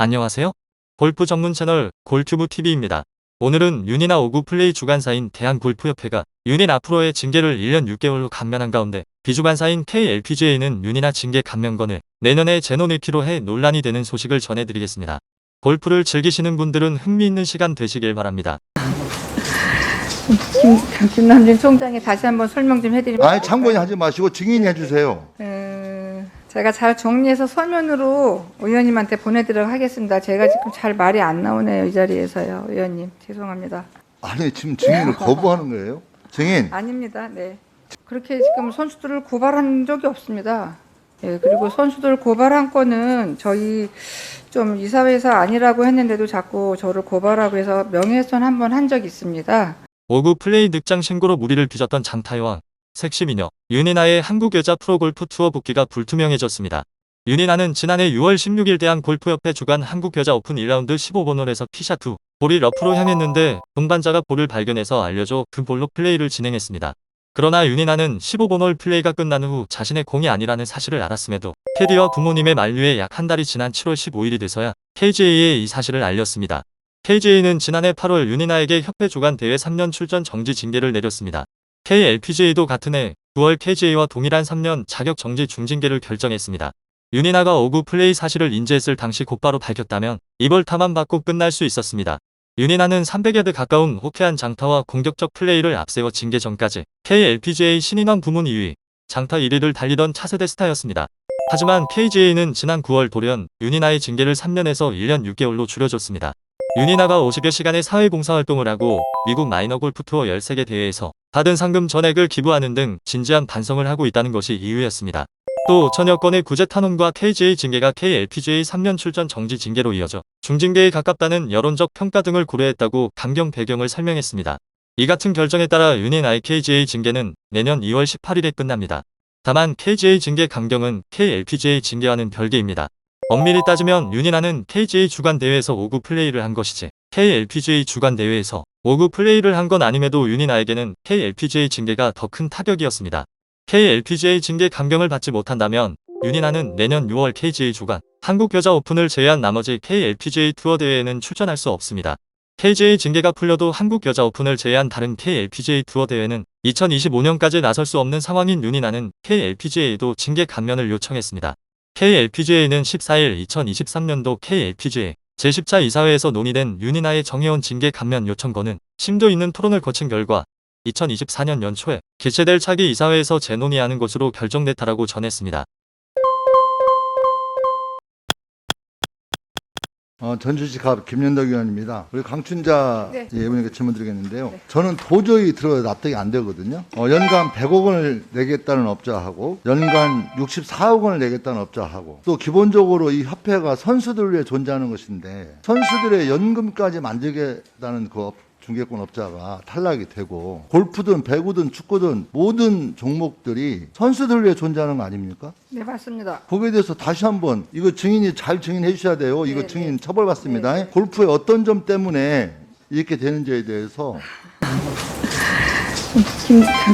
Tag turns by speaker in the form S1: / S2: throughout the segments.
S1: 안녕하세요. 골프 전문 채널 골튜브TV입니다. 오늘은 윤이나 5구 플레이 주관사인 대한골프협회가 윤인 앞으로의 징계를 1년 6개월로 감면한 가운데 비주관사인 KLPGA는 윤이나 징계 감면건을 내년에 재논의키로 해 논란이 되는 소식을 전해드리겠습니다. 골프를 즐기시는 분들은 흥미있는 시간 되시길 바랍니다.
S2: 김남진 총장이 다시 한번 설명 좀 해드리면.
S3: 아니 참고인 하지 마시고 증인 해주세요.
S2: 제가 잘 정리해서 서면으로 의원님한테 보내드리도록 하겠습니다. 제가 지금 잘 말이 안 나오네요. 이 자리에서요. 의원님 죄송합니다.
S3: 아니 지금 증인을 거부하는 거예요? 증인.
S2: 아닙니다. 네. 그렇게 지금 선수들을 고발한 적이 없습니다. 예, 그리고 선수들 고발한 건은 저희 좀 이사회에서 아니라고 했는데도 자꾸 저를 고발하고 해서 명예훼손 한 번 한 적이 있습니다.
S1: 5구 플레이 늑장 신고로 무리를 빚었던 장타여왕, 섹시미녀, 윤이나의 한국 여자 프로골프 투어 복귀가 불투명해졌습니다. 윤이나는 지난해 6월 16일 대한골프협회 주관 한국 여자 오픈 1라운드 15번 홀에서 티샷 후 볼이 러프로 향했는데 동반자가 볼을 발견해서 알려줘 그 볼로 플레이를 진행했습니다. 그러나 윤이나는 15번 홀 플레이가 끝난 후 자신의 공이 아니라는 사실을 알았음에도 캐디와 부모님의 만류에 약 한 달이 지난 7월 15일이 돼서야 KGA에 이 사실을 알렸습니다. KGA는 지난해 8월 윤이나에게 협회 주관 대회 3년 출전 정지 징계를 내렸습니다. KLPGA도 같은 해 9월 KGA와 동일한 3년 자격 정지 중징계를 결정했습니다. 윤이나가 5구 플레이 사실을 인지했을 당시 곧바로 밝혔다면 이벌 타만 받고 끝날 수 있었습니다. 윤이나는 300야드 가까운 호쾌한 장타와 공격적 플레이를 앞세워 징계 전까지 KLPGA 신인왕 부문 2위, 장타 1위를 달리던 차세대 스타였습니다. 하지만 KGA는 지난 9월 돌연 윤이나의 징계를 3년에서 1년 6개월로 줄여줬습니다. 윤이나가 50여 시간의 사회봉사활동을 하고 미국 마이너 골프 투어 13개 대회에서 받은 상금 전액을 기부하는 등 진지한 반성을 하고 있다는 것이 이유였습니다. 또 5천여 건의 구제 탄원과 KGA 징계가 KLPGA 3년 출전 정지 징계로 이어져 중징계에 가깝다는 여론적 평가 등을 고려했다고 감경 배경을 설명했습니다. 이 같은 결정에 따라 윤이나의 KGA 징계는 내년 2월 18일에 끝납니다. 다만 KGA 징계 감경은 KLPGA 징계와는 별개입니다. 엄밀히 따지면 윤이나는 KGA 주관 대회에서 5구 플레이를 한 것이지 KLPGA 주관 대회에서 5구 플레이를 한 건 아님에도 윤이나에게는 KLPGA 징계가 더 큰 타격이었습니다. KLPGA 징계 감경을 받지 못한다면 윤이나는 내년 6월 KGA 주관 한국 여자 오픈을 제외한 나머지 KLPGA 투어 대회에는 출전할 수 없습니다. KGA 징계가 풀려도 한국 여자 오픈을 제외한 다른 KLPGA 투어 대회는 2025년까지 나설 수 없는 상황인 윤이나는 KLPGA에도 징계 감면을 요청했습니다. KLPGA는 14일 2023년도 KLPGA 제10차 이사회에서 논의된 윤이나의 정의원 징계 감면 요청건은 심도 있는 토론을 거친 결과 2024년 연초에 개최될 차기 이사회에서 재논의하는 것으로 결정됐다라고 전했습니다.
S3: 전주시 갑 김연덕 의원입니다. 우리 강춘자
S2: 네.
S3: 의원님께 질문 드리겠는데요.
S2: 네.
S3: 저는 도저히 납득이 안 되거든요. 연간 100억 원을 내겠다는 업자하고 연간 64억 원을 내겠다는 업자하고 또 기본적으로 이 협회가 선수들을 위해 존재하는 것인데 선수들의 연금까지 만들겠다는 그 중개권 업자가 탈락이 되고 골프든 배구든 축구든 모든 종목들이 선수들을 위해 존재하는 거 아닙니까?
S2: 네, 맞습니다.
S3: 거기에 대해서 다시 한번 이거 증인이 잘 증인해 주셔야 돼요. 이거
S2: 네,
S3: 증인
S2: 네.
S3: 처벌받습니다.
S2: 네, 네.
S3: 골프의 어떤 점 때문에 이렇게 되는지에 대해서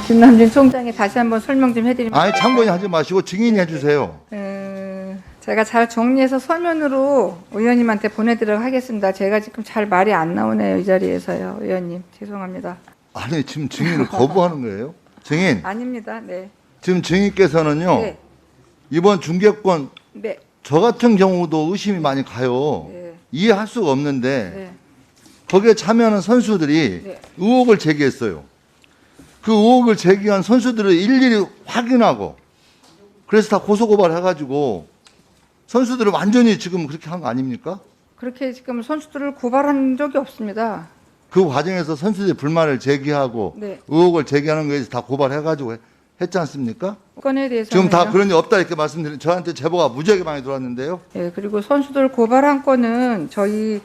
S2: 김남진 총장이 다시 한번 설명 좀 해드리면.
S3: 아니 참고인 하지 마시고 증인해 주세요.
S2: 제가 잘 정리해서 서면으로 의원님한테 보내드리도록 하겠습니다. 제가 지금 잘 말이 안 나오네요. 이 자리에서요. 의원님 죄송합니다.
S3: 아니 지금 증인을 거부하는 거예요? 증인.
S2: 아닙니다. 네.
S3: 지금 증인께서는요.
S2: 네.
S3: 이번 중개권
S2: 네.
S3: 저 같은 경우도 의심이 많이 가요.
S2: 네.
S3: 이해할 수가 없는데
S2: 네.
S3: 거기에 참여하는 선수들이
S2: 네.
S3: 의혹을 제기했어요. 그 의혹을 제기한 선수들을 일일이 확인하고 그래서 다 고소고발 해가지고 선수들을 완전히 지금 그렇게 한 거 아닙니까?
S2: 그렇게 지금 선수들을 고발한 적이 없습니다.
S3: 그 과정에서 선수들이 불만을 제기하고
S2: 네.
S3: 의혹을 제기하는 거에 다 고발해가지고 했지 않습니까?
S2: 건에 대해서
S3: 지금 다 그런 일 없다 이렇게 말씀드린 저한테 제보가 무지하게 많이 들어왔는데요.
S2: 예, 그리고 선수들 고발한 건은 저희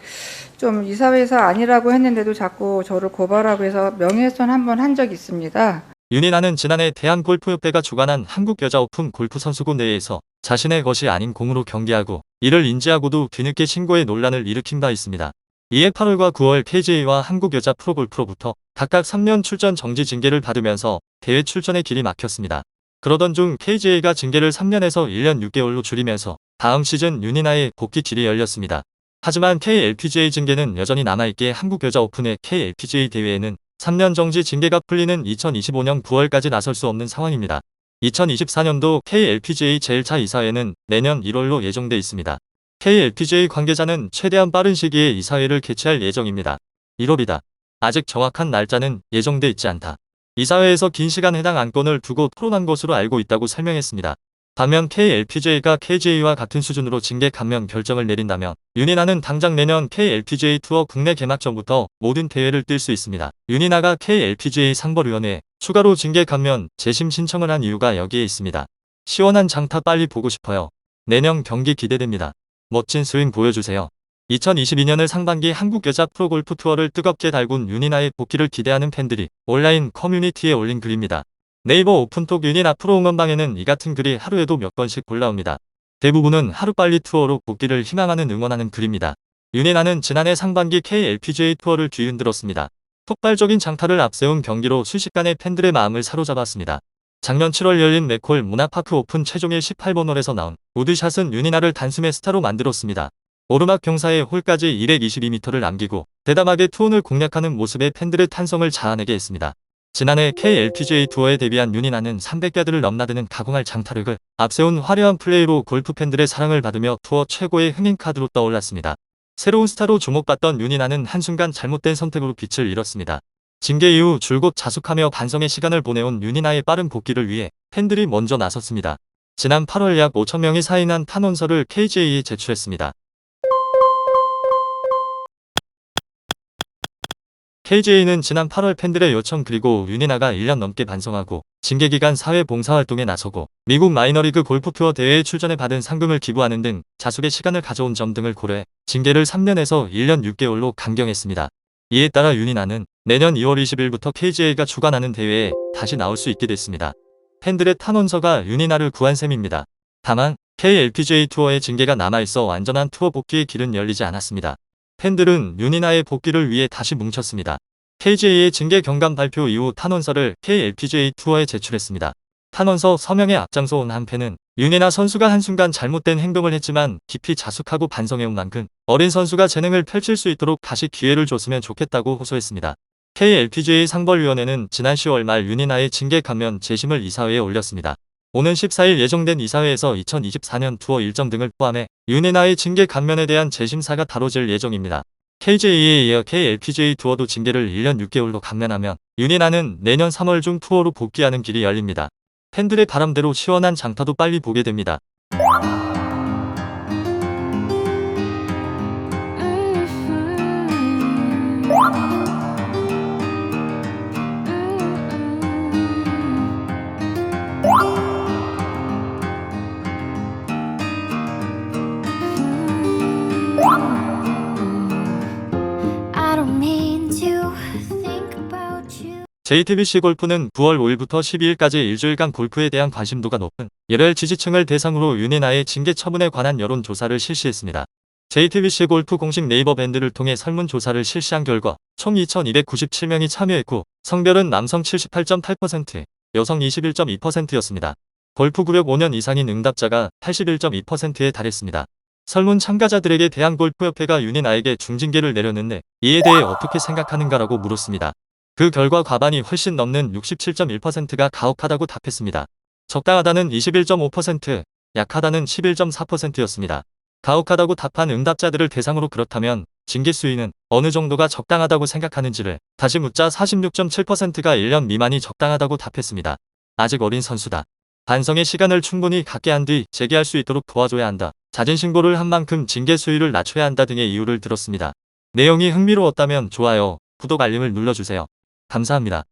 S2: 좀 이사회에서 아니라고 했는데도 자꾸 저를 고발하고 해서 명예훼손 한 번 한 적이 있습니다.
S1: 윤이나는 지난해 대한골프협회가 주관한 한국 여자 오픈 골프 선수권 대회에서 자신의 것이 아닌 공으로 경기하고 이를 인지하고도 뒤늦게 신고해 논란을 일으킨 바 있습니다. 이에 8월과 9월 KGA와 한국 여자 프로골프로부터 각각 3년 출전 정지 징계를 받으면서 대회 출전의 길이 막혔습니다. 그러던 중 KGA가 징계를 3년에서 1년 6개월로 줄이면서 다음 시즌 윤이나의 복귀 길이 열렸습니다. 하지만 KLPGA 징계는 여전히 남아있기에 한국여자 오픈의 KLPGA 대회에는 3년 정지 징계가 풀리는 2025년 9월까지 나설 수 없는 상황입니다. 2024년도 KLPGA 제1차 이사회는 내년 1월로 예정돼 있습니다. KLPGA 관계자는 최대한 빠른 시기에 이사회를 개최할 예정입니다. 1월이다. 아직 정확한 날짜는 예정돼 있지 않다. 이사회에서 긴 시간 해당 안건을 두고 토론한 것으로 알고 있다고 설명했습니다. 반면 KLPGA가 KGA와 같은 수준으로 징계 감면 결정을 내린다면 유니나는 당장 내년 KLPGA 투어 국내 개막 전부터 모든 대회를 뛸 수 있습니다. 유니나가 KLPGA 상벌위원회에 추가로 징계 감면 재심 신청을 한 이유가 여기에 있습니다. 시원한 장타 빨리 보고 싶어요. 내년 경기 기대됩니다. 멋진 스윙 보여주세요. 2022년을 상반기 한국 여자 프로골프 투어를 뜨겁게 달군 유니나의 복귀를 기대하는 팬들이 온라인 커뮤니티에 올린 글입니다. 네이버 오픈톡 유니나 프로 응원방에는 이 같은 글이 하루에도 몇 건씩 올라옵니다. 대부분은 하루빨리 투어로 복귀를 희망하는 응원하는 글입니다. 유니나는 지난해 상반기 KLPGA 투어를 뒤흔들었습니다. 폭발적인 장타를 앞세운 경기로 순식간에 팬들의 마음을 사로잡았습니다. 작년 7월 열린 맥콜 문화파크 오픈 최종일 18번 홀에서 나온 우드샷은 유니나를 단숨에 스타로 만들었습니다. 오르막 경사에 홀까지 222m를 남기고 대담하게 투혼을 공략하는 모습에 팬들의 탄성을 자아내게 했습니다. 지난해 KLPGA 투어에 데뷔한 유니나는 300야드를 넘나드는 가공할 장타력을 앞세운 화려한 플레이로 골프 팬들의 사랑을 받으며 투어 최고의 흥행 카드로 떠올랐습니다. 새로운 스타로 주목받던 유니나는 한순간 잘못된 선택으로 빛을 잃었습니다. 징계 이후 줄곧 자숙하며 반성의 시간을 보내온 유니나의 빠른 복귀를 위해 팬들이 먼저 나섰습니다. 지난 8월 약 5,000명이 사인한 탄원서를 KGA에 제출했습니다. KGA는 지난 8월 팬들의 요청 그리고 유니나가 1년 넘게 반성하고 징계기간 사회봉사활동에 나서고 미국 마이너리그 골프 투어 대회에 출전해 받은 상금을 기부하는 등 자숙의 시간을 가져온 점 등을 고려해 징계를 3년에서 1년 6개월로 강경했습니다. 이에 따라 유니나는 내년 2월 20일부터 KGA가 주관하는 대회에 다시 나올 수 있게 됐습니다. 팬들의 탄원서가 유니나를 구한 셈입니다. 다만 KLPGA 투어의 징계가 남아있어 완전한 투어 복귀의 길은 열리지 않았습니다. 팬들은 유니나의 복귀를 위해 다시 뭉쳤습니다. KGA의 징계 경감 발표 이후 탄원서를 KLPGA 투어에 제출했습니다. 탄원서 서명에 앞장서온 한 팬은 유니나 선수가 한순간 잘못된 행동을 했지만 깊이 자숙하고 반성해온 만큼 어린 선수가 재능을 펼칠 수 있도록 다시 기회를 줬으면 좋겠다고 호소했습니다. KLPGA 상벌위원회는 지난 10월 말 유니나의 징계 감면 재심을 이사회에 올렸습니다. 오는 14일 예정된 이사회에서 2024년 투어 일정 등을 포함해 유니나의 징계 감면에 대한 재심사가 다뤄질 예정입니다. KGA에 이어 KLPGA 투어도 징계를 1년 6개월로 감면하면 유니나는 내년 3월 중 투어로 복귀하는 길이 열립니다. 팬들의 바람대로 시원한 장타도 빨리 보게 됩니다. JTBC 골프는 9월 5일부터 12일까지 일주일간 골프에 대한 관심도가 높은 열혈 지지층을 대상으로 유니나의 징계 처분에 관한 여론조사를 실시했습니다. JTBC 골프 공식 네이버 밴드를 통해 설문조사를 실시한 결과 총 2,297명이 참여했고 성별은 남성 78.8%, 여성 21.2%였습니다. 골프 구력 5년 이상인 응답자가 81.2%에 달했습니다. 설문 참가자들에게 대한골프협회가 유니나에게 중징계를 내렸는데 이에 대해 어떻게 생각하는가라고 물었습니다. 그 결과 과반이 훨씬 넘는 67.1%가 가혹하다고 답했습니다. 적당하다는 21.5%, 약하다는 11.4%였습니다. 가혹하다고 답한 응답자들을 대상으로 그렇다면 징계 수위는 어느 정도가 적당하다고 생각하는지를 다시 묻자 46.7%가 1년 미만이 적당하다고 답했습니다. 아직 어린 선수다. 반성의 시간을 충분히 갖게 한 뒤 재개할 수 있도록 도와줘야 한다. 자진신고를 한 만큼 징계 수위를 낮춰야 한다 등의 이유를 들었습니다. 내용이 흥미로웠다면 좋아요, 구독 알림을 눌러주세요. 감사합니다.